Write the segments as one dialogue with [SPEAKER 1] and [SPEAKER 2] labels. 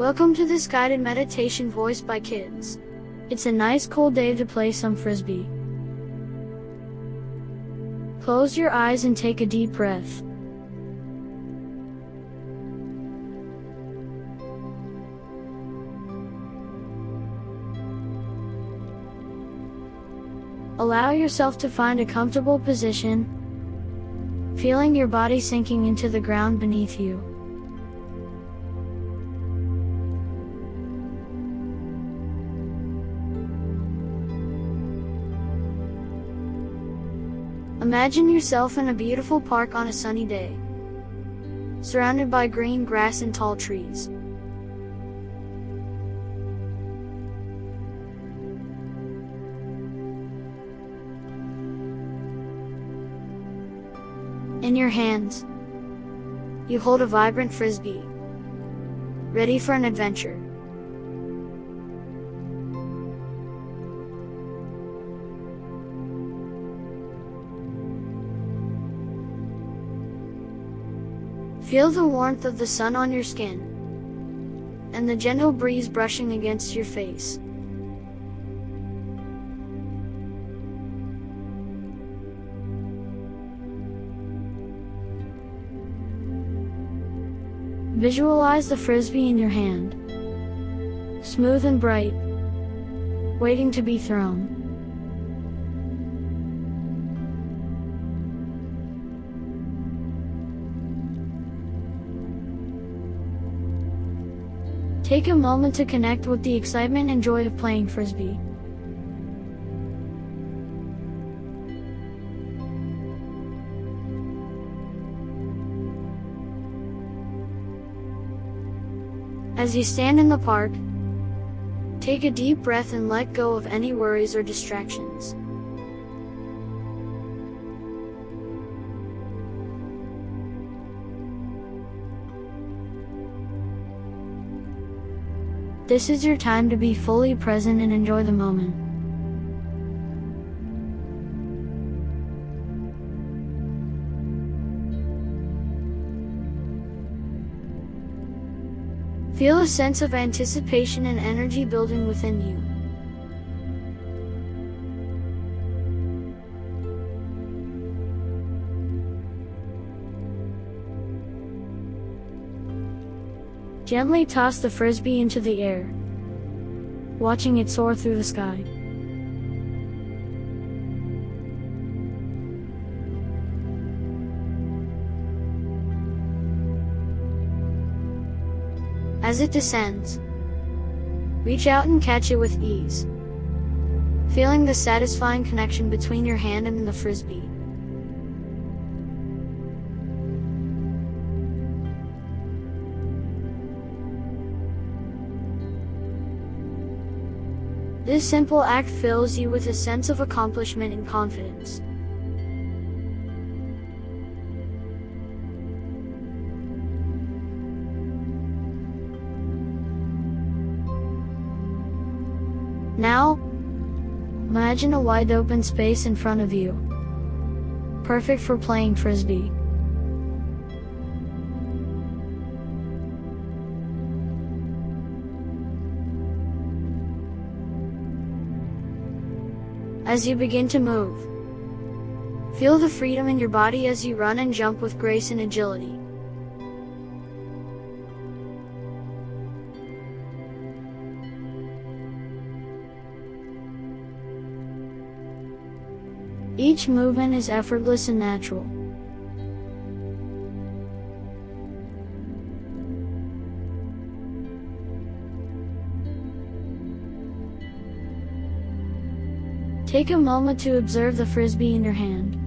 [SPEAKER 1] Welcome to this guided meditation voiced by kids. It's a nice cool day to play some Frisbee. Close your eyes and take a deep breath. Allow yourself to find a comfortable position, feeling your body sinking into the ground beneath you. Imagine yourself in a beautiful park on a sunny day, surrounded by green grass and tall trees. In your hands, you hold a vibrant Frisbee, ready for an adventure. Feel the warmth of the sun on your skin, and the gentle breeze brushing against your face. Visualize the Frisbee in your hand, smooth and bright, waiting to be thrown. Take a moment to connect with the excitement and joy of playing Frisbee. As you stand in the park, take a deep breath and let go of any worries or distractions. This is your time to be fully present and enjoy the moment. Feel a sense of anticipation and energy building within you. Gently toss the Frisbee into the air, watching it soar through the sky. As it descends, reach out and catch it with ease, feeling the satisfying connection between your hand and the Frisbee. This simple act fills you with a sense of accomplishment and confidence. Now, imagine a wide open space in front of you, perfect for playing Frisbee. As you begin to move, feel the freedom in your body as you run and jump with grace and agility. Each movement is effortless and natural. Take a moment to observe the Frisbee in your hand.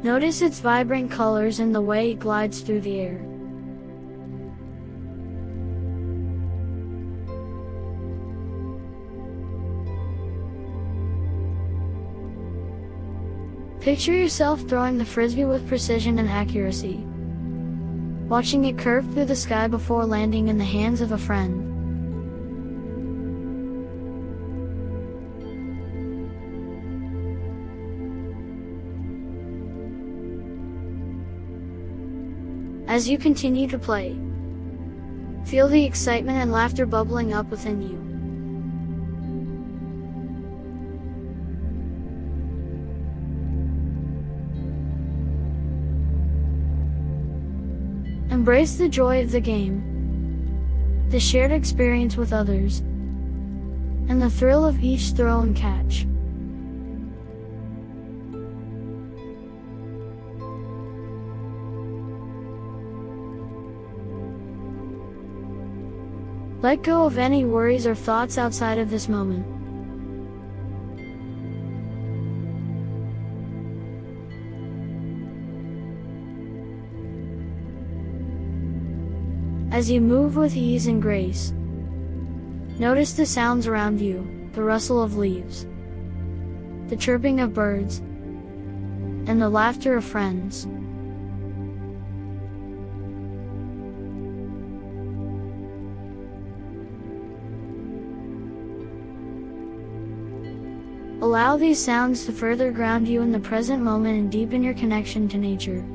[SPEAKER 1] Notice its vibrant colors and the way it glides through the air. Picture yourself throwing the Frisbee with precision and accuracy, watching it curve through the sky before landing in the hands of a friend. As you continue to play, feel the excitement and laughter bubbling up within you. Embrace the joy of the game, the shared experience with others, and the thrill of each throw and catch. Let go of any worries or thoughts outside of this moment. As you move with ease and grace, notice the sounds around you, the rustle of leaves, the chirping of birds, and the laughter of friends. Allow these sounds to further ground you in the present moment and deepen your connection to nature.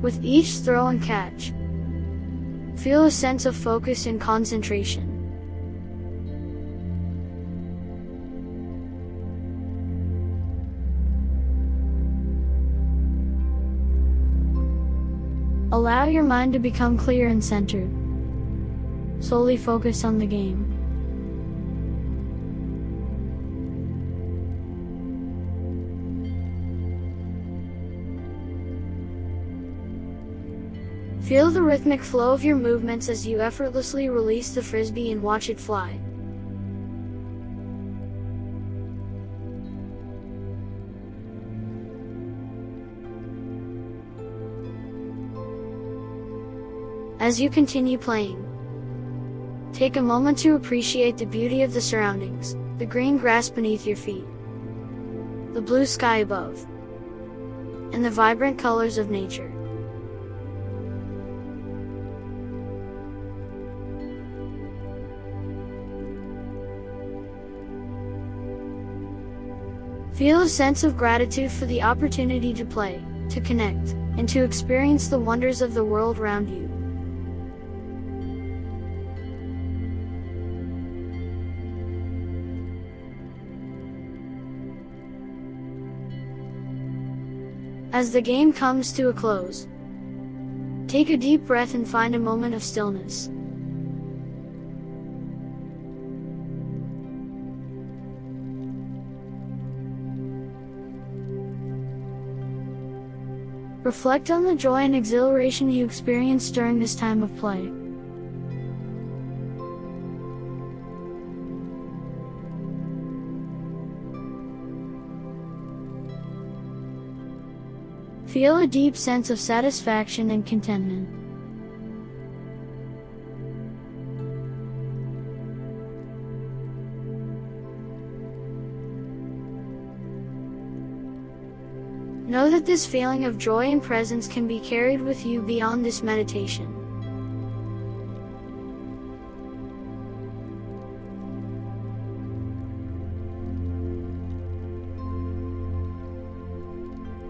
[SPEAKER 1] With each throw and catch, feel a sense of focus and concentration. Allow your mind to become clear and centered. Solely focus on the game. Feel the rhythmic flow of your movements as you effortlessly release the frisbee and watch it fly. As you continue playing, take a moment to appreciate the beauty of the surroundings, the green grass beneath your feet, the blue sky above, and the vibrant colors of nature. Feel a sense of gratitude for the opportunity to play, to connect, and to experience the wonders of the world around you. As the game comes to a close, take a deep breath and find a moment of stillness. Reflect on the joy and exhilaration you experienced during this time of play. Feel a deep sense of satisfaction and contentment. Know that this feeling of joy and presence can be carried with you beyond this meditation.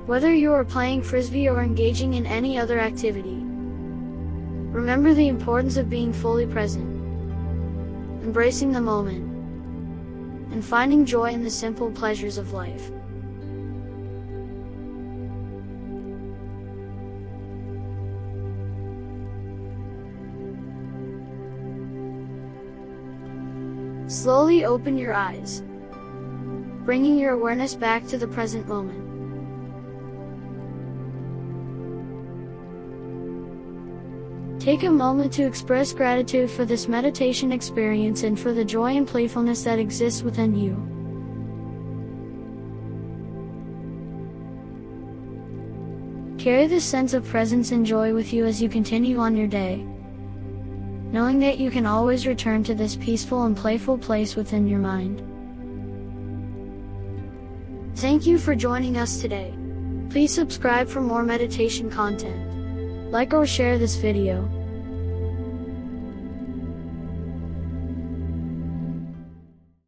[SPEAKER 1] Whether you are playing Frisbee or engaging in any other activity, remember the importance of being fully present, embracing the moment, and finding joy in the simple pleasures of life. Slowly open your eyes, bringing your awareness back to the present moment. Take a moment to express gratitude for this meditation experience and for the joy and playfulness that exists within you. Carry this sense of presence and joy with you as you continue on your day, knowing that you can always return to this peaceful and playful place within your mind. Thank you for joining us today. Please subscribe for more meditation content. Like or share this video.